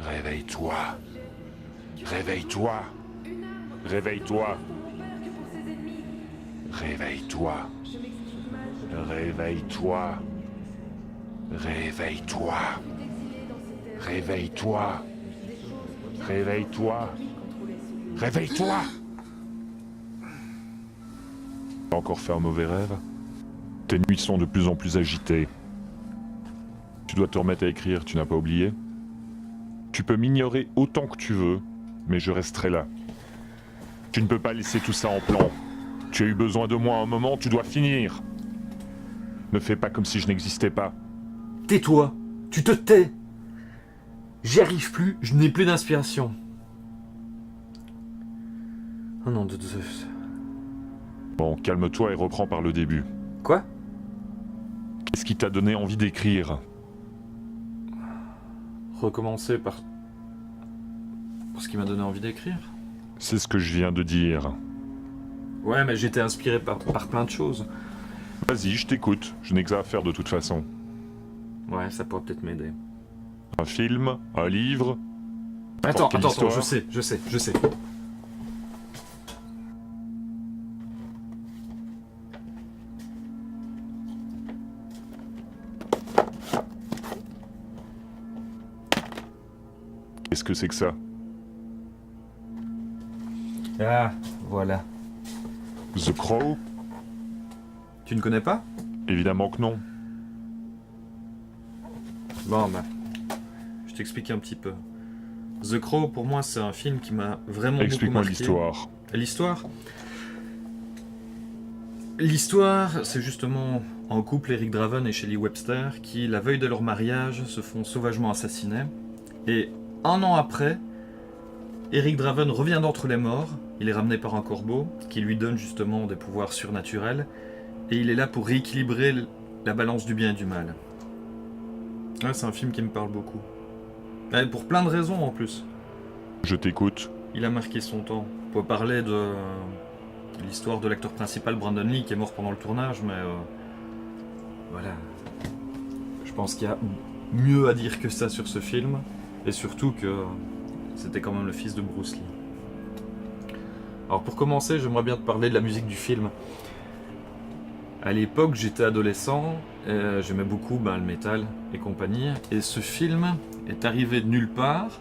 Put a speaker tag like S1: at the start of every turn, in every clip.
S1: Réveille-toi. Réveille-toi. Réveille-toi. Réveille-toi. Réveille-toi. Réveille-toi. Réveille-toi. Réveille-toi. Réveille-toi. T'as encore fait un mauvais rêve? Tes nuits sont de plus en plus agitées. Tu dois te remettre à écrire, tu n'as pas oublié? Tu peux m'ignorer autant que tu veux, mais je resterai là. Tu ne peux pas laisser tout ça en plan. Tu as eu besoin de moi à un moment, tu dois finir. Ne fais pas comme si je n'existais pas.
S2: Tais-toi, tu te tais. J'y arrive plus, je n'ai plus d'inspiration. Oh non de Zeus.
S1: Bon, calme-toi et reprends par le début.
S2: Quoi?
S1: Qu'est-ce qui t'a donné envie d'écrire?
S2: Recommencer par ce qui m'a donné envie d'écrire.
S1: C'est ce que je viens de dire.
S2: Ouais, mais j'étais inspiré par plein de choses.
S1: Vas-y, je t'écoute, je n'ai que ça à faire de toute façon.
S2: Ouais, ça pourrait peut-être m'aider.
S1: Un film, un livre.
S2: Attends,
S1: quelle
S2: attends,
S1: histoire
S2: je sais.
S1: Qu'est-ce que c'est que ça?
S2: Ah, voilà.
S1: The Crow?
S2: Tu ne connais pas?
S1: Évidemment que non.
S2: Bon, bah, je t'explique un petit peu. The Crow, pour moi, c'est un film qui m'a vraiment beaucoup
S1: Explique-moi
S2: marqué.
S1: l'histoire.
S2: L'histoire? L'histoire, c'est justement un couple, Eric Draven et Shelley Webster, qui, la veille de leur mariage, se font sauvagement assassiner. Et un an après, Eric Draven revient d'entre les morts. Il est ramené par un corbeau, qui lui donne justement des pouvoirs surnaturels. Et il est là pour rééquilibrer la balance du bien et du mal. Ouais, c'est un film qui me parle beaucoup. Et pour plein de raisons en plus.
S1: Je t'écoute.
S2: Il a marqué son temps. On peut parler de l'histoire de l'acteur principal Brandon Lee qui est mort pendant le tournage, mais voilà. Je pense qu'il y a mieux à dire que ça sur ce film, et surtout que c'était quand même le fils de Bruce Lee. Alors pour commencer, j'aimerais bien te parler de la musique du film. À l'époque, j'étais adolescent, j'aimais beaucoup le métal et compagnie, et ce film est arrivé de nulle part,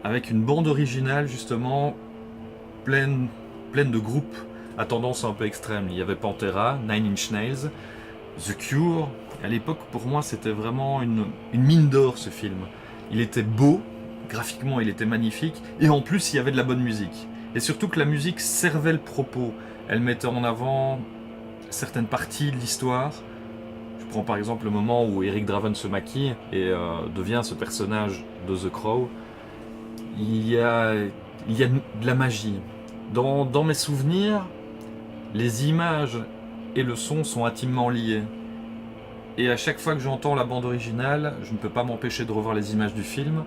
S2: avec une bande originale justement pleine de groupes à tendance un peu extrême. Il y avait Pantera, Nine Inch Nails, The Cure. À l'époque, pour moi, c'était vraiment une mine d'or ce film. Il était beau, graphiquement il était magnifique, et en plus il y avait de la bonne musique. Et surtout que la musique servait le propos. Elle mettait en avant certaines parties de l'histoire. Je prends par exemple le moment où Eric Draven se maquille et devient ce personnage de The Crow. Il y a de la magie. Dans mes souvenirs, les images et le son sont intimement liés. Et à chaque fois que j'entends la bande originale, je ne peux pas m'empêcher de revoir les images du film.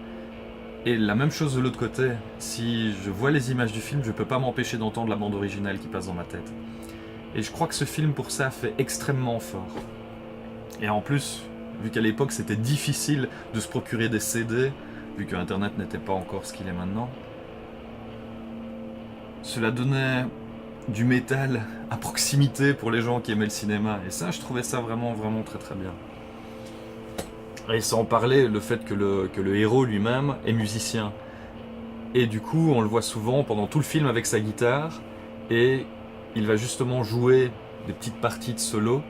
S2: Et la même chose de l'autre côté. Si je vois les images du film, je ne peux pas m'empêcher d'entendre la bande originale qui passe dans ma tête. Et je crois que ce film, pour ça, fait extrêmement fort. Et en plus, vu qu'à l'époque c'était difficile de se procurer des CD, vu que Internet n'était pas encore ce qu'il est maintenant, cela donnait du métal à proximité pour les gens qui aimaient le cinéma. Et ça, je trouvais ça vraiment, vraiment très très bien. Et sans parler le fait que le héros lui-même est musicien. Et du coup, on le voit souvent pendant tout le film avec sa guitare, et il va justement jouer des petites parties de solo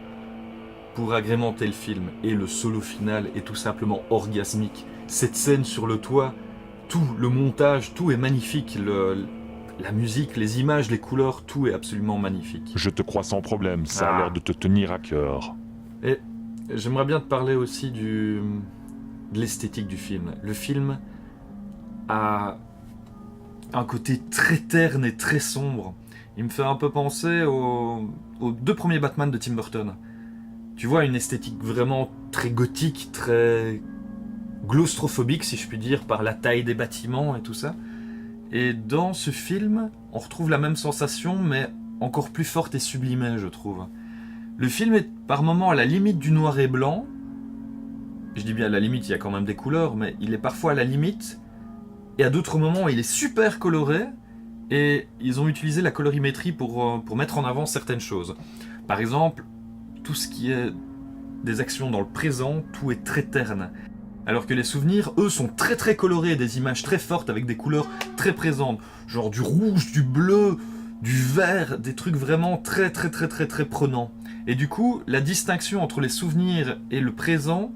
S2: pour agrémenter le film. Et le solo final est tout simplement orgasmique. Cette scène sur le toit, tout, le montage, tout est magnifique. La musique, les images, les couleurs, tout est absolument magnifique.
S1: Je te crois sans problème, ça a l'air de te tenir à cœur.
S2: Et j'aimerais bien te parler aussi de l'esthétique du film. Le film a un côté très terne et très sombre. Il me fait un peu penser aux deux premiers Batman de Tim Burton. Tu vois, une esthétique vraiment très gothique, très claustrophobique, si je puis dire, par la taille des bâtiments et tout ça. Et dans ce film, on retrouve la même sensation, mais encore plus forte et sublimée, je trouve. Le film est par moments à la limite du noir et blanc, je dis bien à la limite, il y a quand même des couleurs, mais il est parfois à la limite, et à d'autres moments, il est super coloré, et ils ont utilisé la colorimétrie pour mettre en avant certaines choses. Par exemple, tout ce qui est des actions dans le présent, tout est très terne. Alors que les souvenirs, eux, sont très très colorés, des images très fortes avec des couleurs très présentes. Genre du rouge, du bleu, du vert, des trucs vraiment très très très très très prenants. Et du coup, la distinction entre les souvenirs et le présent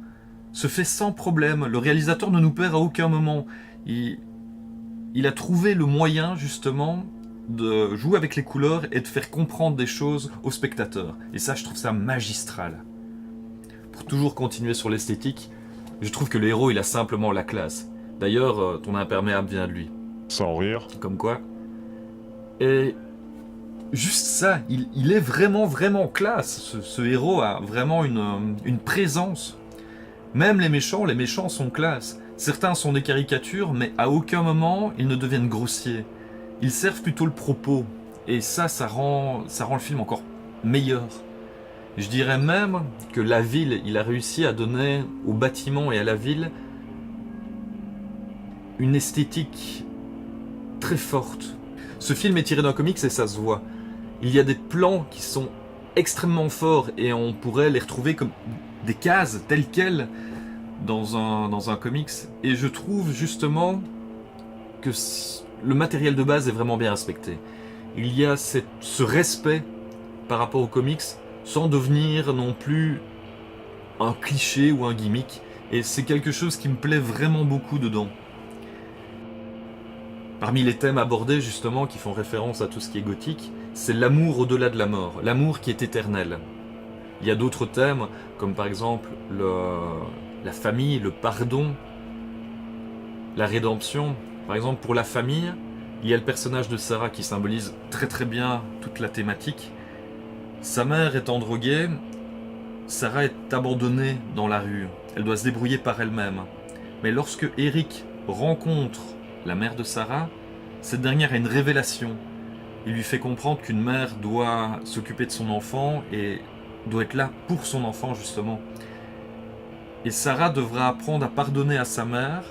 S2: se fait sans problème. Le réalisateur ne nous perd à aucun moment. Il a trouvé le moyen, justement, de jouer avec les couleurs et de faire comprendre des choses aux spectateurs. Et ça, je trouve ça magistral. Pour toujours continuer sur l'esthétique, je trouve que le héros, il a simplement la classe. D'ailleurs, ton imperméable vient de lui.
S1: Sans rire.
S2: Comme quoi. Et juste ça, il est vraiment, vraiment classe. Ce héros a vraiment une présence. Même les méchants sont classe. Certains sont des caricatures, mais à aucun moment, ils ne deviennent grossiers. Ils servent plutôt le propos. Et ça rend le film encore meilleur. Je dirais même que la ville, il a réussi à donner au bâtiment et à la ville une esthétique très forte. Ce film est tiré d'un comics et ça se voit. Il y a des plans qui sont extrêmement forts et on pourrait les retrouver comme des cases telles quelles dans un comics. Et je trouve justement que le matériel de base est vraiment bien respecté. Il y a ce respect par rapport aux comics sans devenir non plus un cliché ou un gimmick. Et c'est quelque chose qui me plaît vraiment beaucoup dedans. Parmi les thèmes abordés justement qui font référence à tout ce qui est gothique, c'est l'amour au-delà de la mort, l'amour qui est éternel. Il y a d'autres thèmes comme par exemple la famille, le pardon, la rédemption. Par exemple pour la famille, il y a le personnage de Sarah qui symbolise très très bien toute la thématique. Sa mère étant droguée, Sarah est abandonnée dans la rue. Elle doit se débrouiller par elle-même. Mais lorsque Eric rencontre la mère de Sarah, cette dernière a une révélation. Il lui fait comprendre qu'une mère doit s'occuper de son enfant et doit être là pour son enfant justement. Et Sarah devra apprendre à pardonner à sa mère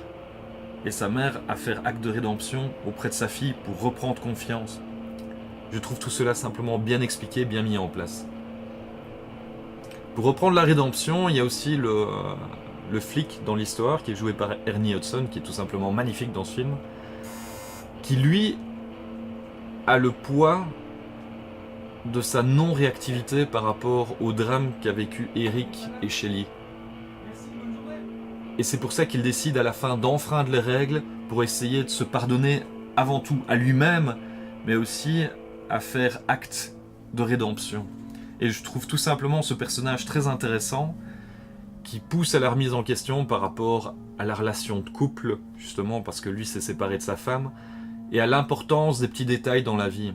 S2: et sa mère à faire acte de rédemption auprès de sa fille pour reprendre confiance. Je trouve tout cela simplement bien expliqué, bien mis en place. Pour reprendre la rédemption, il y a aussi le flic dans l'histoire, qui est joué par Ernie Hudson, qui est tout simplement magnifique dans ce film, qui lui a le poids de sa non-réactivité par rapport au drame qu'a vécu Eric et Shelley. Et c'est pour ça qu'il décide à la fin d'enfreindre les règles pour essayer de se pardonner avant tout à lui-même, mais aussi à faire acte de rédemption. Et je trouve tout simplement ce personnage très intéressant qui pousse à la remise en question par rapport à la relation de couple, justement parce que lui s'est séparé de sa femme, et à l'importance des petits détails dans la vie.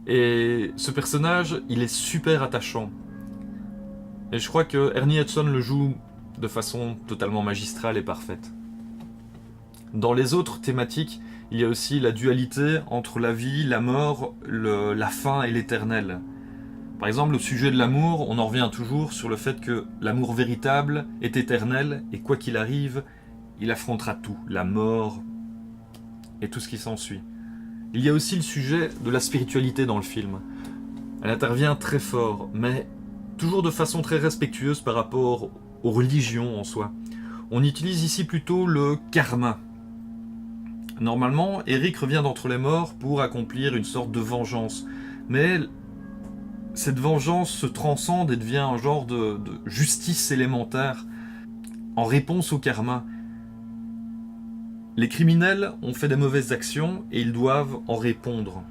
S2: Et ce personnage, il est super attachant. Et je crois que Ernie Hudson le joue de façon totalement magistrale et parfaite. Dans les autres thématiques, il y a aussi la dualité entre la vie, la mort, la fin et l'éternel. Par exemple, au sujet de l'amour, on en revient toujours sur le fait que l'amour véritable est éternel et quoi qu'il arrive, il affrontera tout, la mort et tout ce qui s'ensuit. Il y a aussi le sujet de la spiritualité dans le film. Elle intervient très fort, mais toujours de façon très respectueuse par rapport aux religions en soi. On utilise ici plutôt le karma. Normalement, Eric revient d'entre les morts pour accomplir une sorte de vengeance. Mais cette vengeance se transcende et devient un genre de justice élémentaire en réponse au karma. Les criminels ont fait des mauvaises actions et ils doivent en répondre.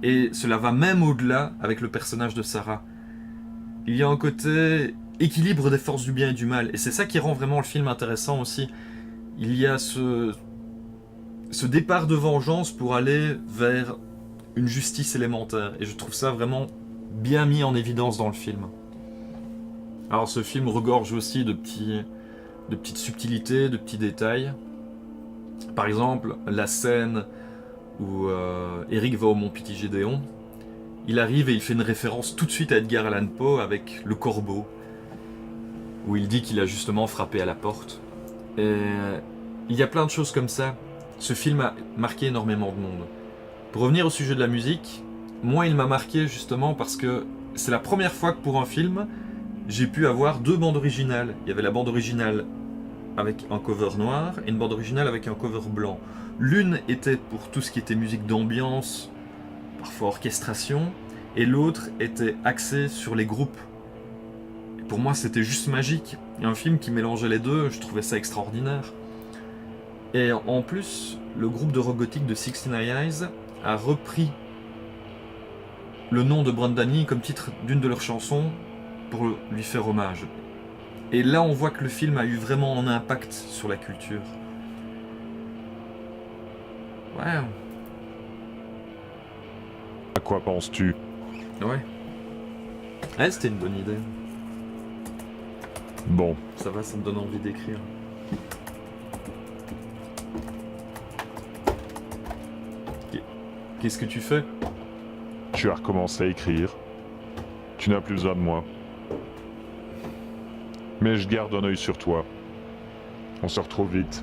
S2: Et cela va même au-delà avec le personnage de Sarah. Il y a un côté équilibre des forces du bien et du mal. Et c'est ça qui rend vraiment le film intéressant aussi. Il y a ce départ de vengeance pour aller vers une justice élémentaire. Et je trouve ça vraiment bien mis en évidence dans le film. Alors ce film regorge aussi de petites subtilités, de petits détails. Par exemple, la scène où Eric va au Mont Pithygédéon, il arrive et il fait une référence tout de suite à Edgar Allan Poe avec le corbeau. où il dit qu'il a justement frappé à la porte. Et il y a plein de choses comme ça. Ce film a marqué énormément de monde. Pour revenir au sujet de la musique, moi il m'a marqué justement parce que c'est la première fois que pour un film, j'ai pu avoir 2 bandes originales. Il y avait la bande originale avec un cover noir et une bande originale avec un cover blanc. L'une était pour tout ce qui était musique d'ambiance, parfois orchestration, et l'autre était axée sur les groupes. Et pour moi c'était juste magique. Il y a un film qui mélangeait les deux, je trouvais ça extraordinaire. Et en plus, le groupe de rock gothique de 69 Eyes a repris le nom de Brandon Lee comme titre d'une de leurs chansons pour lui faire hommage. Et là, on voit que le film a eu vraiment un impact sur la culture. Ouais.
S1: À quoi penses-tu?
S2: Ouais. Ouais, c'était une bonne idée.
S1: Bon,
S2: Ça va, ça me donne envie d'écrire. Qu'est-ce que tu fais?
S1: tu as recommencé à écrire. Tu n'as plus besoin de moi. Mais je garde un œil sur toi. On se retrouve vite.